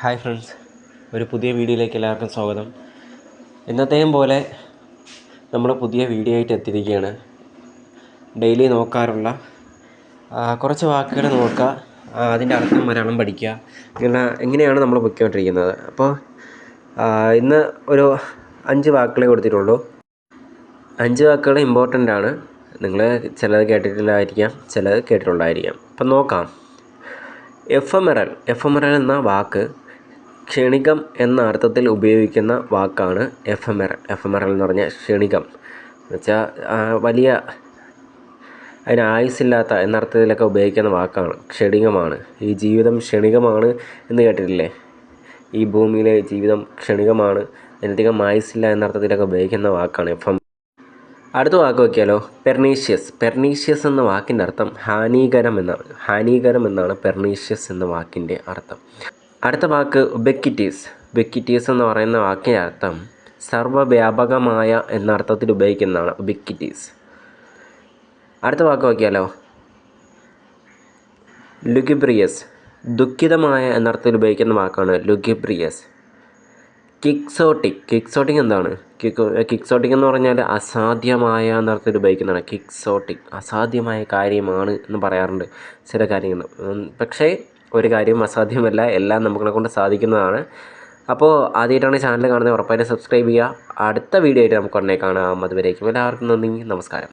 Hi friends, ഒരു പുതിയ വീഡിയോയിലേക്ക് എല്ലാവർക്കും സ്വാഗതം. എന്നത്തെയും പോലെ നമ്മൾ പുതിയ വീഡിയോ ആയിട്ട് എത്തിയിരിക്കുകയാണ്. ഡെയിലി നോക്കാറുള്ള കുറച്ച് വാക്കുകൾ നോക്കുക, അതിൻ്റെ അർത്ഥം മലയാളം പഠിക്കുക, എങ്ങനെയാണ് നമ്മൾ പൊയ്ക്കൊണ്ടിരിക്കുന്നത്. അപ്പോൾ ഇന്ന് ഒരു 5 വാക്കുകളെ കൊടുത്തിട്ടുള്ളൂ. 5 വാക്കുകൾ ഇമ്പോർട്ടൻ്റ് ആണ്. നിങ്ങൾ ചിലത് കേട്ടിട്ടില്ലായിരിക്കാം, ചിലത് കേട്ടിട്ടുണ്ടായിരിക്കാം. അപ്പം നോക്കാം. എഫെമറൽ എന്ന വാക്ക് ക്ഷണികം എന്ന അർത്ഥത്തിൽ ഉപയോഗിക്കുന്ന വാക്കാണ് എഫെമറൽ എന്ന് പറഞ്ഞാൽ ക്ഷണികം എന്ന് വെച്ചാൽ വലിയ അതിന് ആയുസ്സില്ലാത്ത എന്നർത്ഥത്തിലൊക്കെ ഉപയോഗിക്കുന്ന വാക്കാണ്. ക്ഷണികമാണ്. ഈ ജീവിതം ക്ഷണികമാണ് എന്ന് കേട്ടിട്ടില്ലേ? ഈ ഭൂമിയിലെ ജീവിതം ക്ഷണികമാണ്, അതിനധികം ആയുസ്സില്ല എന്നർത്ഥത്തിലൊക്കെ ഉപയോഗിക്കുന്ന വാക്കാണ് അടുത്ത വാക്ക് നോക്കിയാലോ, പെർനീഷ്യസ് എന്ന വാക്കിൻ്റെ അർത്ഥം ഹാനികരം എന്നാണ് പെർനീഷ്യസ് എന്ന വാക്കിൻ്റെ അർത്ഥം. അടുത്ത വാക്ക് ഉബെക്കിറ്റീസ് എന്ന് പറയുന്ന വാക്കിൻ്റെ അർത്ഥം സർവ്വവ്യാപകമായ എന്ന അർത്ഥത്തിൽ ഉപയോഗിക്കുന്നതാണ് ഉബെക്കിറ്റീസ്. അടുത്ത വാക്ക് നോക്കിയാലോ, ലുഗിബ്രിയസ്, ദുഃഖിതമായ എന്നർത്ഥത്തിൽ ഉപയോഗിക്കുന്ന വാക്കാണ് ലുഗിബ്രിയസ്. കിക്സോട്ടിക് എന്താണ്? കിക്സോട്ടിക് എന്ന് പറഞ്ഞാൽ അസാധ്യമായ എന്നർത്ഥത്തിൽ ഉപയോഗിക്കുന്നതാണ്. അസാധ്യമായ കാര്യമാണ് എന്ന് പറയാറുണ്ട് ചില കാര്യങ്ങൾ. പക്ഷേ ഒരു കാര്യം അസാധ്യമല്ല, എല്ലാം നമ്മളെ കൊണ്ട് സാധിക്കുന്നതാണ്. അപ്പോൾ ആദ്യമായിട്ടാണ് ചാനൽ കാണുന്നത്, ഉറപ്പായിട്ടും സബ്സ്ക്രൈബ് ചെയ്യുക. അടുത്ത വീഡിയോ ആയിട്ട് നമുക്ക് ഉടനെ കാണാം. അതുവരേക്കും എല്ലാവർക്കും നന്ദി, നമസ്കാരം.